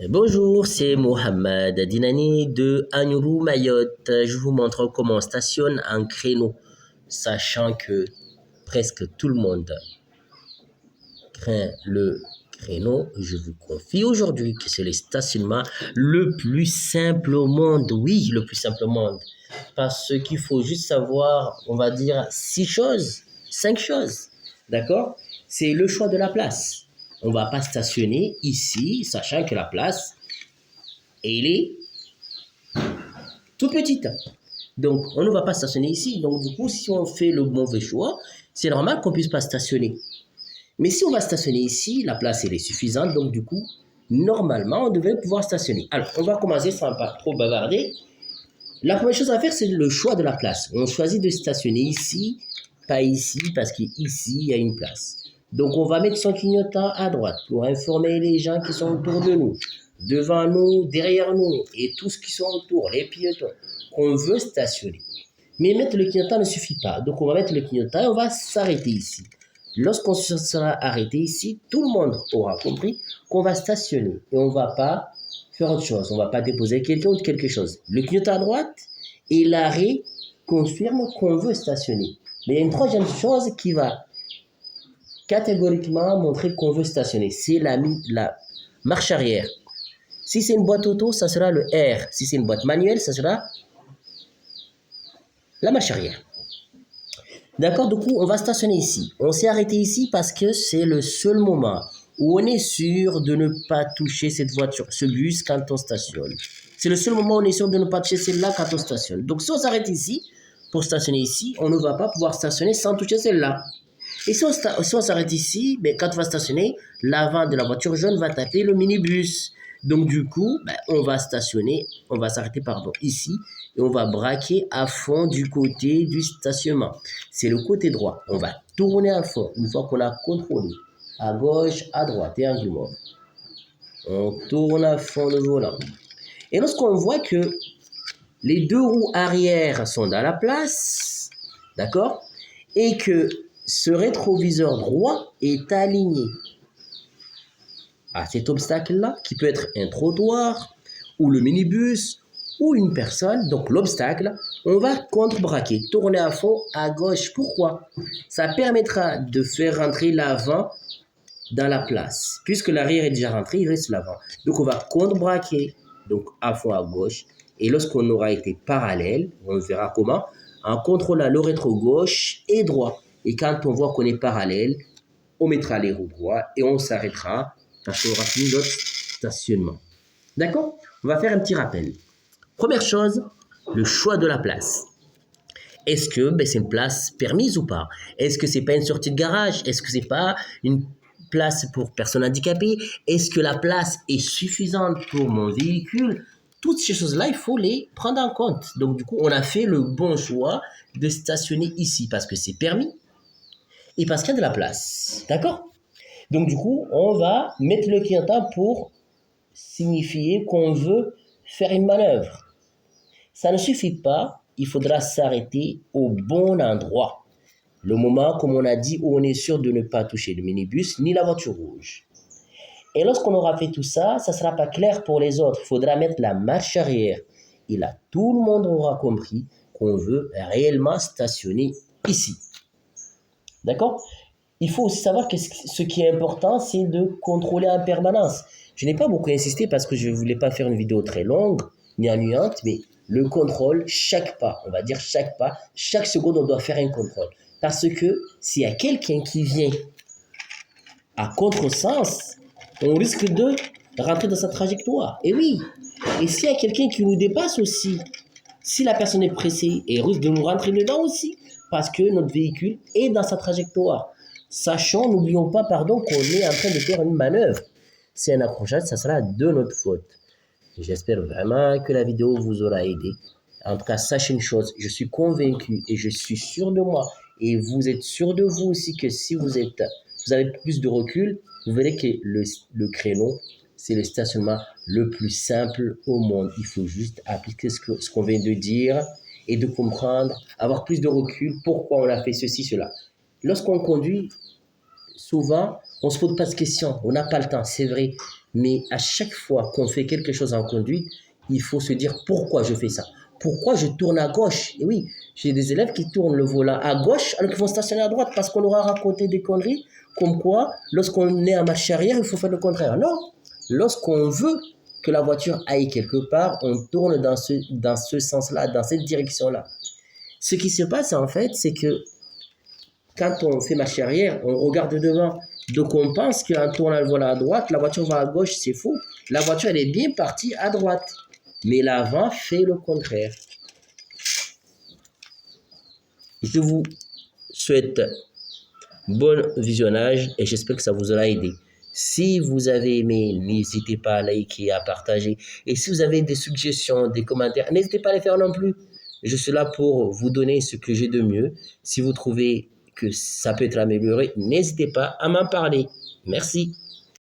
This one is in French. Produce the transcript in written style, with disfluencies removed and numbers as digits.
Bonjour, c'est Mohamed Dinani de Anuru Mayotte. Je vous montre comment on stationne un créneau, sachant que presque tout le monde craint le créneau. Je vous confie aujourd'hui que c'est le stationnement le plus simple au monde. Oui, le plus simple au monde. Parce qu'il faut juste savoir, on va dire, 6 choses, 5 choses. D'accord? C'est le choix de la place. On ne va pas stationner ici, sachant que la place, elle est tout petite. Donc, on ne va pas stationner ici. Donc, du coup, si on fait le mauvais choix, c'est normal qu'on ne puisse pas stationner. Mais si on va stationner ici, la place elle est suffisante. Donc, du coup, normalement, on devrait pouvoir stationner. Alors, on va commencer sans pas trop bavarder. La première chose à faire, c'est le choix de la place. On choisit de stationner ici, pas ici, parce qu'ici, il y a une place. Donc, on va mettre son clignotant à droite pour informer les gens qui sont autour de nous, devant nous, derrière nous, et tous qui sont autour, les piétons, qu'on veut stationner. Mais mettre le clignotant ne suffit pas. Donc, on va mettre le clignotant et on va s'arrêter ici. Lorsqu'on sera arrêté ici, tout le monde aura compris qu'on va stationner et on ne va pas faire autre chose. On ne va pas déposer quelqu'un ou quelque chose. Le clignotant à droite et l'arrêt confirment qu'on veut stationner. Mais il y a une troisième chose qui va catégoriquement montrer qu'on veut stationner. C'est la marche arrière. Si c'est une boîte auto, ça sera le R. Si c'est une boîte manuelle, ça sera la marche arrière. D'accord, du coup, on va stationner ici. On s'est arrêté ici parce que c'est le seul moment où on est sûr de ne pas toucher cette voiture, ce bus quand on stationne. C'est le seul moment où on est sûr de ne pas toucher celle-là quand on stationne. Donc, si on s'arrête ici, pour stationner ici, on ne va pas pouvoir stationner sans toucher celle-là. Et si on s'arrête ici, ben, quand on va stationner, l'avant de la voiture jaune va taper le minibus. Donc du coup, ben, on va s'arrêter ici et on va braquer à fond du côté du stationnement. C'est le côté droit. On va tourner à fond une fois qu'on a contrôlé. À gauche, à droite et angle mort. On tourne à fond le volant. Et lorsqu'on voit que les deux roues arrière sont dans la place, d'accord, et que ce rétroviseur droit est aligné à cet obstacle-là, qui peut être un trottoir, ou le minibus, ou une personne, donc l'obstacle, on va contre-braquer, tourner à fond à gauche. Pourquoi? Ça permettra de faire rentrer l'avant dans la place. Puisque l'arrière est déjà rentré, il reste l'avant. Donc on va contre-braquer, donc à fond à gauche. Et lorsqu'on aura été parallèle, on verra comment, en contrôlant le rétro gauche et droit. Et quand on voit qu'on est parallèle, on mettra les roues droits et on s'arrêtera parce qu'on aura fini notre stationnement. D'accord? On va faire un petit rappel. Première chose, le choix de la place. Est-ce que c'est une place permise ou pas? Est-ce que c'est pas une sortie de garage? Est-ce que c'est pas une place pour personnes handicapées? Est-ce que la place est suffisante pour mon véhicule? Toutes ces choses-là, il faut les prendre en compte. Donc, du coup, on a fait le bon choix de stationner ici parce que c'est permis et parce qu'il y a de la place. D'accord? Donc, du coup, on va mettre le clignotant pour signifier qu'on veut faire une manœuvre. Ça ne suffit pas, il faudra s'arrêter au bon endroit. Le moment, comme on a dit, où on est sûr de ne pas toucher le minibus ni la voiture rouge. Et lorsqu'on aura fait tout ça, ça ne sera pas clair pour les autres. Il faudra mettre la marche arrière. Et là, tout le monde aura compris qu'on veut réellement stationner ici. D'accord? Il faut aussi savoir que ce qui est important, c'est de contrôler en permanence. Je n'ai pas beaucoup insisté parce que je ne voulais pas faire une vidéo très longue, ni ennuyante, mais le contrôle, chaque pas, on va dire chaque pas, chaque seconde, on doit faire un contrôle. Parce que s'il y a quelqu'un qui vient à contresens, on risque de rentrer dans sa trajectoire. Et oui, et s'il y a quelqu'un qui nous dépasse aussi, si la personne est pressée, elle risque de nous rentrer dedans aussi, parce que notre véhicule est dans sa trajectoire. Sachant, n'oublions pas, qu'on est en train de faire une manœuvre. C'est un accrochage, ça sera de notre faute. J'espère vraiment que la vidéo vous aura aidé. En tout cas, sachez une chose, je suis convaincu et je suis sûr de moi, et vous êtes sûr de vous aussi que si vous avez plus de recul, vous verrez que le créneau, c'est le stationnement le plus simple au monde. Il faut juste appliquer ce qu'on vient de dire et de comprendre, avoir plus de recul, pourquoi on a fait ceci, cela. Lorsqu'on conduit, souvent, on ne se pose pas de questions, on n'a pas le temps, c'est vrai. Mais à chaque fois qu'on fait quelque chose en conduite, il faut se dire pourquoi je fais ça. Pourquoi je tourne à gauche? Et oui, j'ai des élèves qui tournent le volant à gauche alors qu'ils vont stationner à droite parce qu'on leur a raconté des conneries comme quoi, lorsqu'on est en marche arrière, il faut faire le contraire. Non, lorsqu'on veut que la voiture aille quelque part, on tourne dans ce sens-là, dans cette direction-là. Ce qui se passe en fait, c'est que quand on fait marche arrière, on regarde devant. Donc on pense qu'en tournant le volant à droite, la voiture va à gauche, c'est faux. La voiture, elle est bien partie à droite. Mais l'avant fait le contraire. Je vous souhaite bon visionnage et j'espère que ça vous aura aidé. Si vous avez aimé, n'hésitez pas à liker, à partager. Et si vous avez des suggestions, des commentaires, n'hésitez pas à les faire non plus. Je suis là pour vous donner ce que j'ai de mieux. Si vous trouvez que ça peut être amélioré, n'hésitez pas à m'en parler. Merci.